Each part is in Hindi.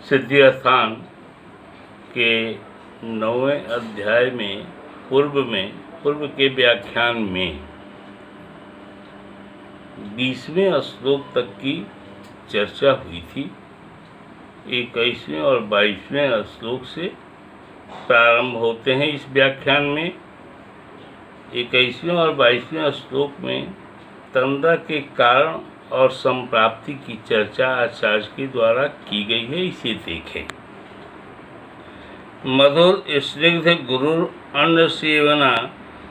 सिद्धि स्थान के 9वें अध्याय में पूर्व के व्याख्यान में 20वें श्लोक तक की चर्चा हुई थी। 21वें और 22वें श्लोक से प्रारंभ होते हैं इस व्याख्यान में। 21वें और 22वें श्लोक में तंद्रा के कारण और संप्राप्ति की चर्चा आचार्य के द्वारा की गई है। इसे देखें। मधुर स्निग्ध गुरुर अन्न सेवना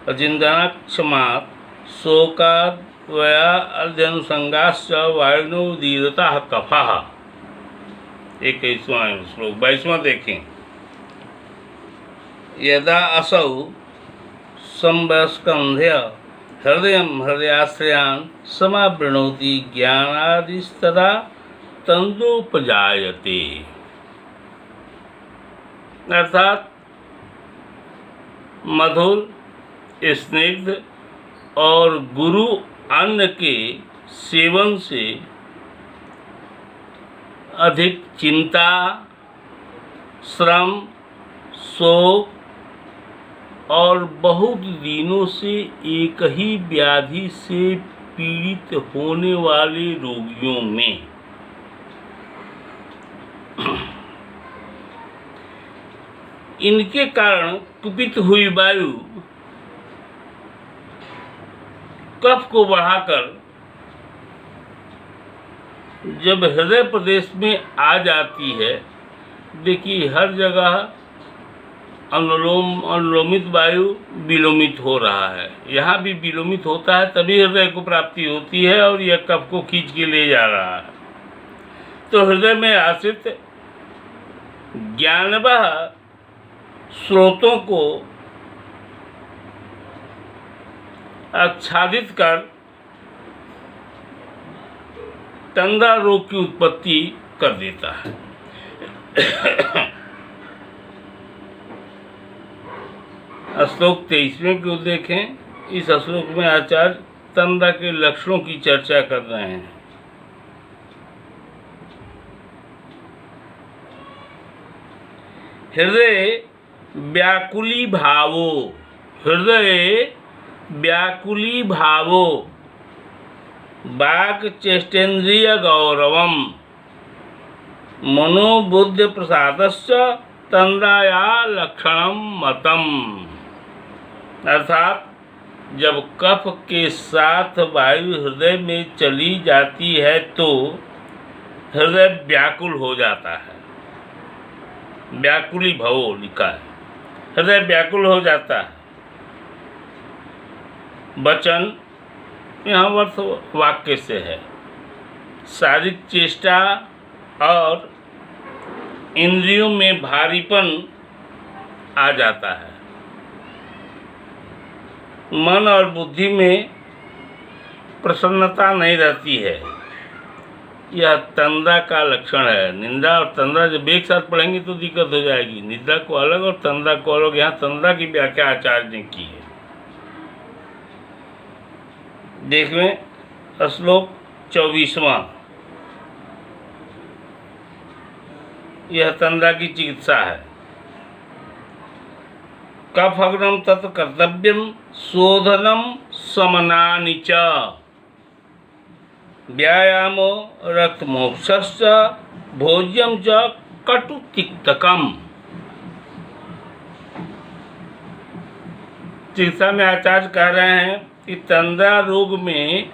अचिंतना क्षमात् शोकाद वया अध्यनुसंगाश्च वायुनोदीरता कफः। 21वां श्लोक। 22वां देखें। यदा असौ संवस्कंध्य हृदय हृदयाश्रयान् समावृणोति ज्ञानादिस्तदा तंद्रोपजायते। अर्थात मधुर स्निग्ध और गुरु अन्न के सेवन से अधिक चिंता, श्रम, शोक और बहुत दिनों से एक ही व्याधि से पीड़ित होने वाले रोगियों में इनके कारण कुपित हुई वायु कफ को बढ़ाकर जब हृदय प्रदेश में आ जाती है, देखिए हर जगह अनुलोमित वायु विलोमित हो रहा है, यहाँ भी विलोमित होता है, तभी हृदय को प्राप्ति होती है और यह कफ को खींच के ले जा रहा है। तो हृदय में आश्रित ज्ञानवह स्रोतों को आच्छादित कर तंद्रा रोग की उत्पत्ति कर देता है। श्लोक 23वें को देखें। इस श्लोक में आचार्य तंद्रा के लक्षणों की चर्चा कर रहे हैं। हृदय व्याकुली भावो, हृदय व्याकुली भावो वाक् चेष्टेन्द्रिय गौरवम मनोबुद्ध प्रसादश्च तंद्राया लक्षणम मतम। अर्थात जब कफ के साथ वायु हृदय में चली जाती है तो हृदय व्याकुल हो जाता है। व्याकुली भवो लिखा है, हृदय व्याकुल हो जाता है। वचन यहाँ अर्थ वाक्य से है। शारीरिक चेष्टा और इंद्रियों में भारीपन आ जाता है। मन और बुद्धि में प्रसन्नता नहीं रहती है। यह तंद्रा का लक्षण है। निंदा और तंद्रा जब एक साथ पढ़ेंगे तो दिक्कत हो जाएगी। निद्रा को अलग और तंद्रा को अलग। यहाँ तंद्रा की व्याख्या आचार्य ने की है। देखवें श्लोक 24वां। यह तंद्रा की चिकित्सा है। कफग्नम तत् कर्तव्यम शोधनम समनानि च व्यायामो रक्तमोक्षश्च भोज्यम च कटुतिक्तकम। चिकित्सा में आचार्य कह रहे हैं कि तंद्रा रोग में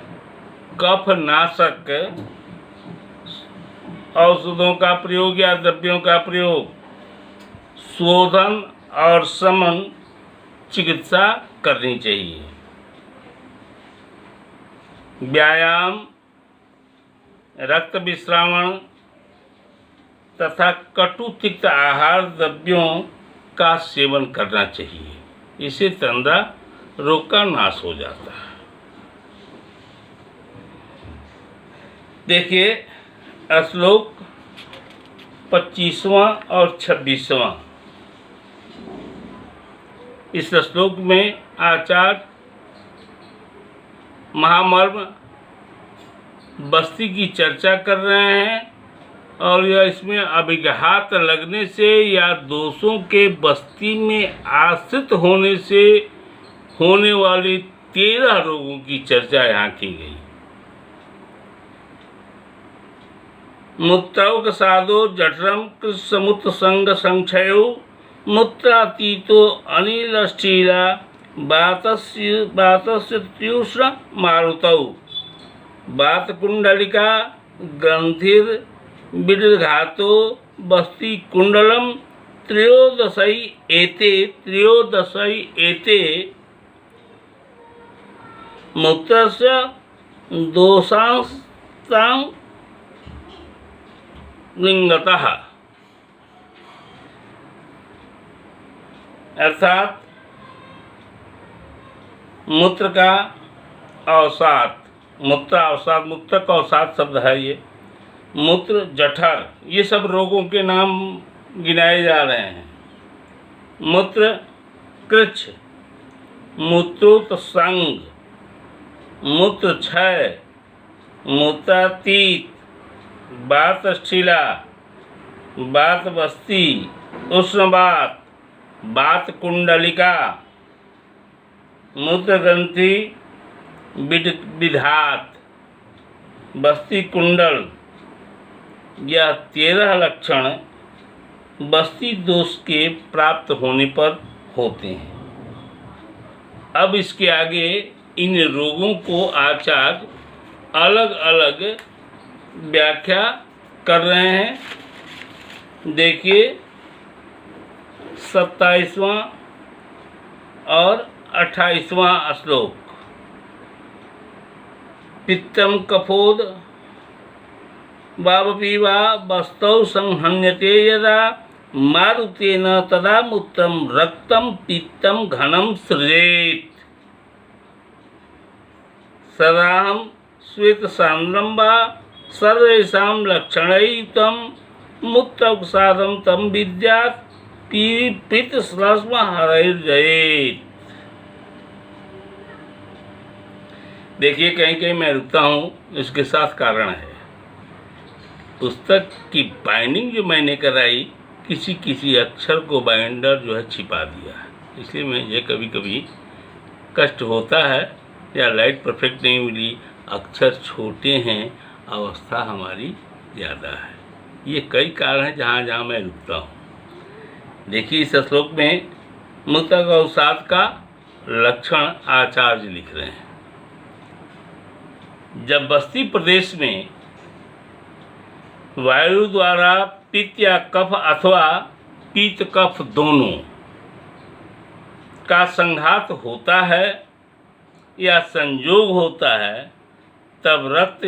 कफ नाशक औषधों का प्रयोग या द्रव्यों का प्रयोग, शोधन और समन चिकित्सा करनी चाहिए। व्यायाम, रक्त विश्रावण तथा कटु तिक्त आहार द्रव्यों का सेवन करना चाहिए। इससे तंद्रा रोग का नाश हो जाता है। देखिए श्लोक 25वां और 26वां। इस श्लोक में आचार्य महामर्म बस्ती की चर्चा कर रहे हैं और या इसमें अभिघात लगने से या दोषों के बस्ती में आश्रित होने से होने वाले 13 रोगों की चर्चा यहाँ की गई। मूत्रौकसादो जठरम कृष्णमूत्र संग संक्षयो मूत्रातीतो अनिलश्चीला वातस्य त्युष्ण मारुतौ वातकुंडलिका ग्रंथिर विदघातो बस्ती कुंडलम त्रयोदशई एते मूत्रस्य दोषांस्तां लिंगतः, अर्थात मूत्र का अवसाद, मूत्र अवसाद, मूत्र का अवसाद शब्द है ये, मूत्र जठर, ये सब रोगों के नाम गिनाए जा रहे हैं। मूत्र कृच्छ, मूत्रोत्संग, मूत्र क्षय, मूत्रातीत, वातशिला, वात बस्ती, उष्णवात, वात कुंडलिका, मूत्र ग्रंथि विधात, बस्ती कुंडल, यह 13 लक्षण बस्ती दोष के प्राप्त होने पर होते हैं। अब इसके आगे इन रोगों को आचार्य अलग अलग व्याख्या कर रहे हैं। देखिए 27वां और 28वां श्लोक। पित्तम कफोद वावपीवा वस्तौ संहन्यते यदा मारुतेन तदा मूत्रम रक्तम पित्तम घनम सृजेत सदाहं श्वेत सांद्रम वा सर्वेषां लक्षणैयुक्तं मूत्रौकसादं तं विद्यात् पीत श्लश्म हरैर्जयेत्। देखिए कहीं कहीं मैं रुकता हूँ, इसके साथ कारण है। पुस्तक की बाइंडिंग जो मैंने कराई, किसी अक्षर को बाइंडर जो है छिपा दिया, इसलिए मुझे कभी कभी कष्ट होता है, या लाइट परफेक्ट नहीं मिली, अक्षर छोटे हैं, अवस्था हमारी ज़्यादा है। ये कई कारण हैं जहाँ जहाँ मैं रुकता हूँ। देखिए इस श्लोक में मूत्र अवसाद का लक्षण आचार्य लिख रहे हैं। जब बस्ती प्रदेश में वायु द्वारा पित्त या कफ अथवा पीत कफ दोनों का संघात होता है या संयोग होता है, तब रक्त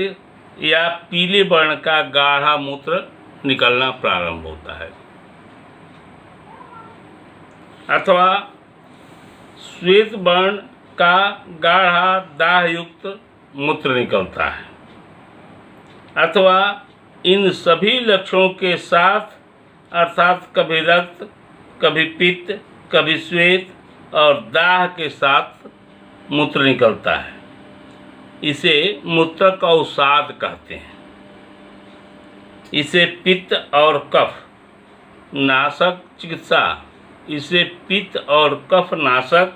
या पीले वर्ण का गाढ़ा मूत्र निकलना प्रारंभ होता है अथवा श्वेत वर्ण का गाढ़ा दाहयुक्त मूत्र निकलता है, अथवा इन सभी लक्षणों के साथ, अर्थात कभी रक्त, कभी पित्त, कभी श्वेत और दाह के साथ मूत्र निकलता है। इसे मूत्र का अवसाद कहते हैं। इसे पित्त और कफ नाशक चिकित्सा, इसे पित्त और कफ नाशक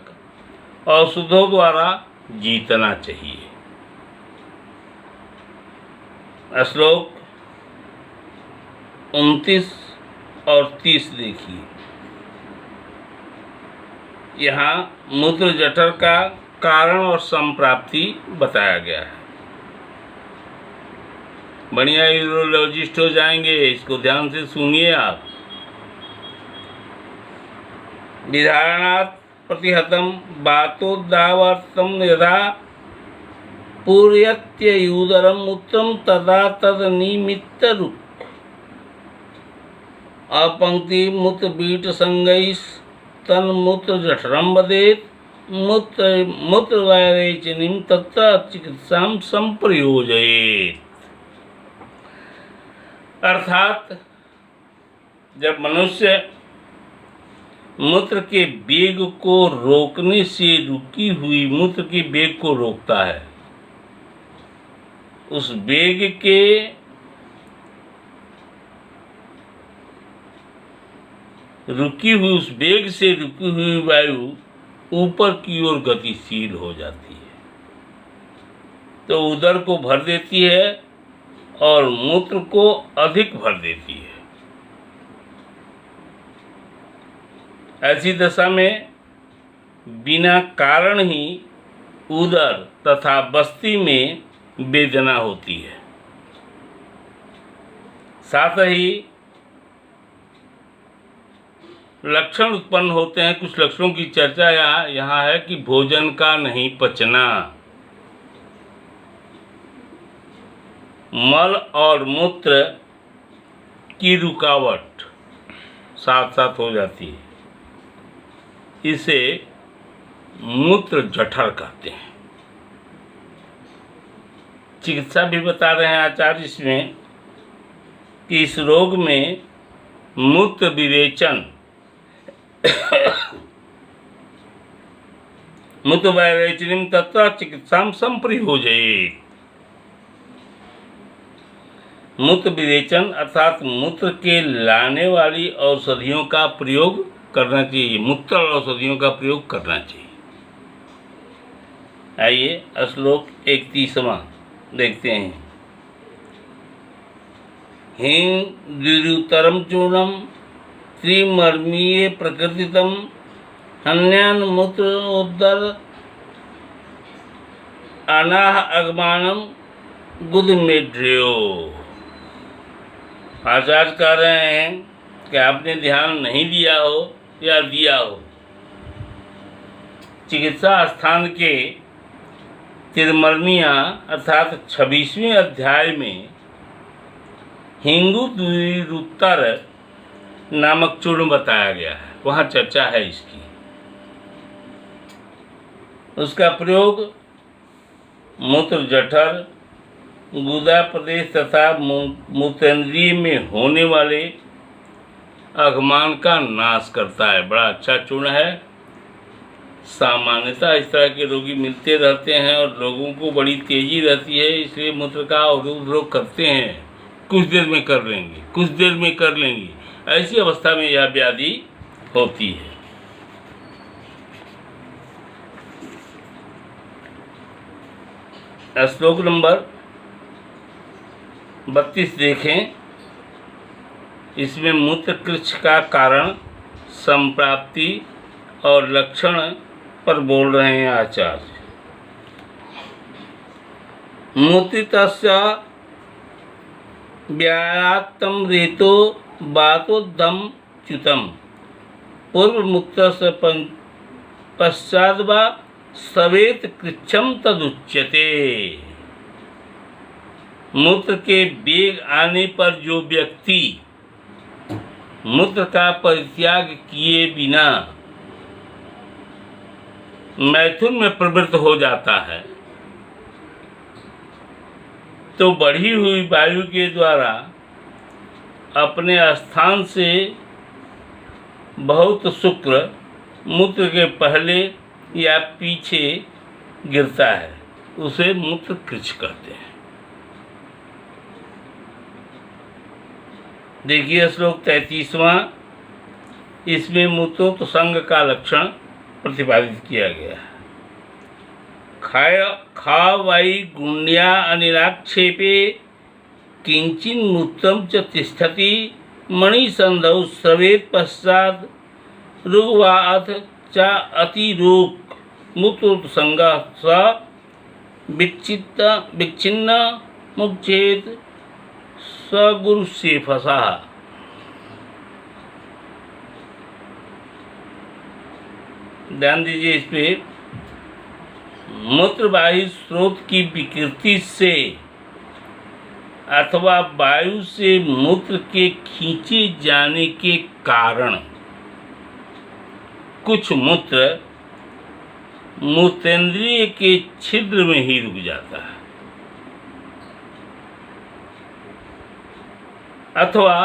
औषधों द्वारा जीतना चाहिए। श्लोक 29 और 30 देखिए। यहाँ मूत्र जठर का कारण और संप्राप्ति बताया गया है। बढ़िया यूरोलॉजिस्ट हो जाएंगे, इसको ध्यान से सुनिए आप। विधारणात् प्रतिहतम वातोदावर्तम यदा पूर्यत्ययूदरम मूत्रम तदा तदनिमित्त रुक् अपंक्ति मूत्र बीट संगैस तन्मूत्र जठरम वदेत मूत्र वैरेचनीम तत्र चिकित्साम संप्रयोजयेत्। अर्थात जब मनुष्य मूत्र के वेग को रोकने से रुकी हुई मूत्र के वेग को रोकता है, उस वेग के रुकी हुई उस वेग से रुकी हुई वायु ऊपर की ओर गतिशील हो जाती है, तो उदर को भर देती है और मूत्र को अधिक भर देती है। ऐसी दशा में बिना कारण ही उदर तथा बस्ती में वेदना होती है। साथ ही लक्षण उत्पन्न होते हैं। कुछ लक्षणों की चर्चा यहाँ है कि भोजन का नहीं पचना, मल और मूत्र की रुकावट साथ साथ हो जाती है। इसे मूत्र जठर कहते हैं। चिकित्सा भी बता रहे हैं आचार्य इसमें कि इस रोग में मूत्र विरेचन मूत्र विरेचनम तत्र चिकित्साम संप्रयोजयेत्। मूत्र विरेचन अर्थात मूत्र के लाने वाली औषधियों का प्रयोग करना चाहिए। मूत्र औषधियों का प्रयोग करना चाहिए। आइए श्लोक 31वां देखते हैं। हिं द्विरुतरम चूर्णम त्रिमर्मीय प्रकृतितम हन्यान मूत्र उदर अनाह अगमानम गुदमेढ्यो। आचार्य कह रहे हैं कि आपने ध्यान नहीं दिया हो या दिया हो, चिकित्सा स्थान के तिरमर्मिया अर्थात 26वें अध्याय में हिंगु द्विरुत्तर नामक चूर्ण बताया गया है। वहाँ चर्चा है इसकी। उसका प्रयोग मूत्र जठर, गुदा प्रदेश तथा मूत्रेंद्रिय में होने वाले अघमान का नाश करता है। बड़ा अच्छा चूर्ण है। सामान्यतः इस तरह के रोगी मिलते रहते हैं और लोगों को बड़ी तेजी रहती है, इसलिए मूत्र का अवरोध रोग करते हैं। कुछ देर में कर लेंगे, कुछ देर में कर लेंगे, ऐसी अवस्था में यह व्याधि होती है। श्लोक नंबर 32 देखें। इसमें मूत्रकृच्छ का कारण, संप्राप्ति और लक्षण पर बोल रहे हैं आचार्य। मूत्रितस्य व्यायात्तम रेतो बातोद्धम च्युतम पूर्वमुक्तस्य पश्चाद् वा सवेत कृच्छम तदुच्यते। मूत्र के वेग आने पर जो व्यक्ति मूत्र का परित्याग किए बिना मैथुन में प्रवृत्त हो जाता है, तो बढ़ी हुई वायु के द्वारा अपने स्थान से बहुत शुक्र मूत्र के पहले या पीछे गिरता है, उसे मूत्रकृच्छ कहते हैं। देखिए श्लोक 33वां। इसमें मूत्रोत्संग का लक्षण प्रतिपादित किया गया है। खावाई गुण्या अनिलाक्षेपे किंचिन मूत्रम च तिष्ठति मणिसंधौ स्रवेत पश्चात् रुग्वाथ च अतिरोग मूत्रोत्संग स विच्छिन्न मुक्षेत सगुरु से फंसा। ध्यान दीजिए इस पे। मूत्रवाही स्रोत की विकृति से अथवा वायु से मूत्र के खींचे जाने के कारण कुछ मूत्र मूत्रेंद्रिय के छिद्र में ही रुक जाता है, अथवा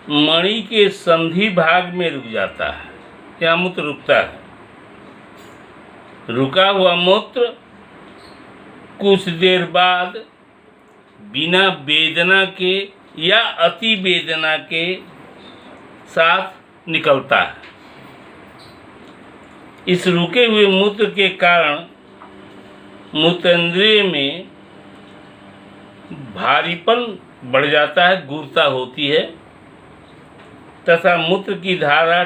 मणि के संधि भाग में रुक जाता है। यहाँ मूत्र रुकता है। रुका हुआ मूत्र कुछ देर बाद बिना वेदना के या अति वेदना के साथ निकलता है। इस रुके हुए मूत्र के कारण मूत्रेंद्रिय में भारीपन बढ़ जाता है, गुरुता होती है तथा मूत्र की धारा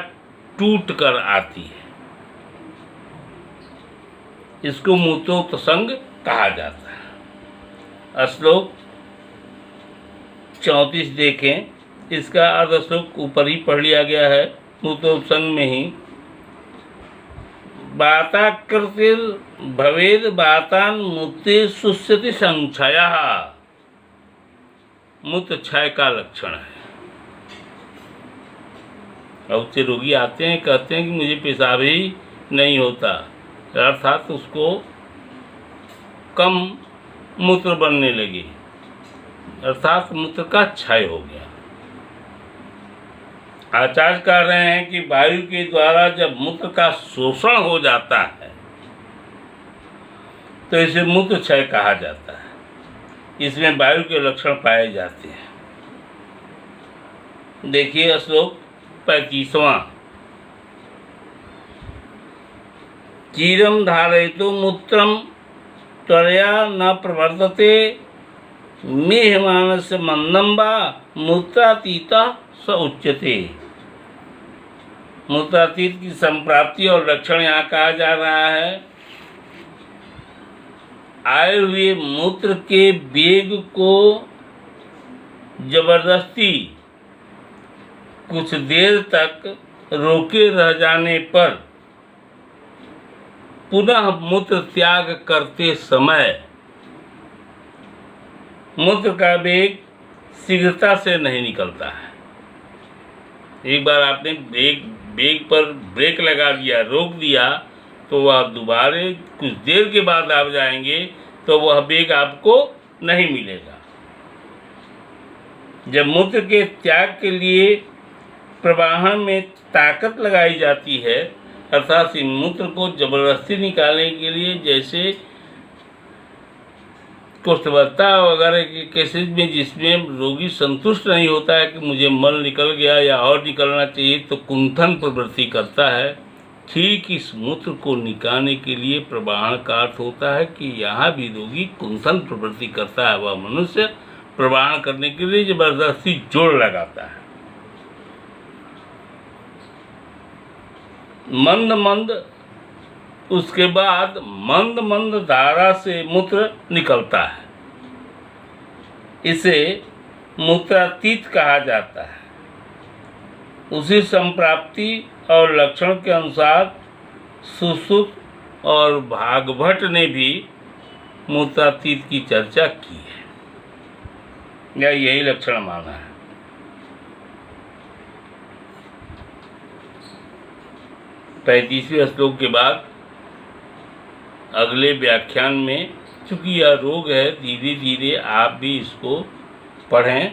टूट कर आती है। इसको मूत्रोत्संग कहा जाता है। श्लोक 34 देखें, इसका अर्ध श्लोक ऊपर ही पढ़ लिया गया है मूत्रोत्संग में ही। वाताकृतिर भवेद वातान मूत्रे शुष्यति संक्षयः, मूत्र क्षय का लक्षण है। बहुत से रोगी आते हैं, कहते हैं कि मुझे पेशाब ही नहीं होता, अर्थात उसको कम मूत्र बनने लगे, अर्थात मूत्र का क्षय हो गया। आचार्य कह रहे हैं कि वायु के द्वारा जब मूत्र का शोषण हो जाता है तो इसे मूत्र क्षय कहा जाता है। इसमें वायु के लक्षण पाए जाते हैं। देखिए श्लोक 35वां। चीरम धारयितुं मूत्रम त्वरया न प्रवर्तते मेहमानस्य मंदं वा मूत्रातीतः स उच्यते। मूत्रातीत की संप्राप्ति और लक्षण यहाँ कहा जा रहा है। आए हुए मूत्र के वेग को जबरदस्ती कुछ देर तक रोके रह जाने पर पुनः मूत्र त्याग करते समय मूत्र का वेग शीघ्रता से नहीं निकलता है। एक बार आपने ब्रेक पर ब्रेक लगा दिया, रोक दिया, तो वह दोबारा कुछ देर के बाद आप जाएंगे तो वह वेग आपको नहीं मिलेगा। जब मूत्र के त्याग के लिए प्रवाहन में ताकत लगाई जाती है, अर्थात इस मूत्र को जबरदस्ती निकालने के लिए, जैसे कुष्ठवत्ता वगैरह के केसेस में जिसमें रोगी संतुष्ट नहीं होता है कि मुझे मल निकल गया या और निकलना चाहिए, तो कुंठन प्रवृत्ति करता है। ठीक इस मूत्र को निकालने के लिए प्रवाहन का अर्थ होता है कि यहाँ भी रोगी कुंठन प्रवृत्ति करता है। वह मनुष्य प्रवाहन करने के लिए जबरदस्ती जोर लगाता है। मंद मंद, उसके बाद मंद मंद धारा से मूत्र निकलता है। इसे मूत्रातीत कहा जाता है। उसी संप्राप्ति और लक्षण के अनुसार सुश्रुत और भागभट ने भी मूत्रातीत की चर्चा की है, या यही लक्षण माना है। 35वें श्लोक के बाद अगले व्याख्यान में, चूँकि यह रोग है, धीरे धीरे आप भी इसको पढ़ें।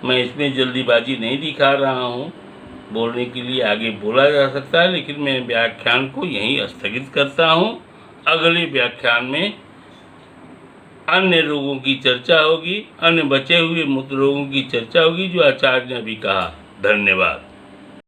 मैं इसमें जल्दीबाजी नहीं दिखा रहा हूँ, बोलने के लिए आगे बोला जा सकता है, लेकिन मैं व्याख्यान को यहीं स्थगित करता हूँ। अगले व्याख्यान में अन्य रोगों की चर्चा होगी, अन्य बचे हुए मूत्र रोगों की चर्चा होगी जो आचार्य ने अभी कहा। धन्यवाद।